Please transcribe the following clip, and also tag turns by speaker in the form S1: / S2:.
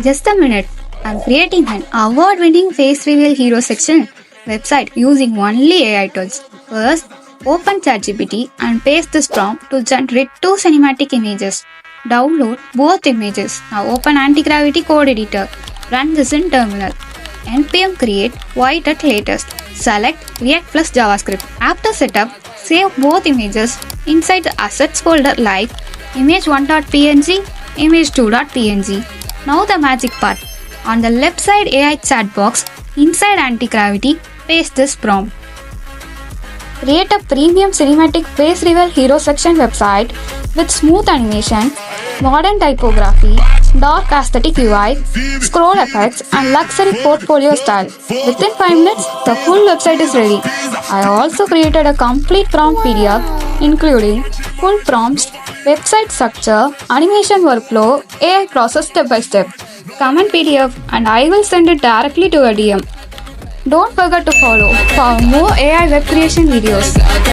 S1: Just a minute. I'm creating an award-winning face reveal hero section website using only AI tools. First, open ChatGPT and paste this prompt to generate two cinematic images. Download both images. Now open anti-gravity code editor. Run this in terminal. npm create void at latest. Select React plus JavaScript. After setup, save both images inside the assets folder like image1.png, image2.png. Now the magic part. On the left side AI chat box, inside anti-gravity, paste this prompt. Create a premium cinematic face reveal hero section website with smooth animation, modern typography, dark aesthetic UI, scroll effects, and luxury portfolio style. Within 5 minutes, the full website is ready. I also created a complete prompt PDF including full prompts, website structure, animation workflow, AI process step by step. Comment PDF and I will send it directly to your DM. Don't forget to follow for more AI web creation videos.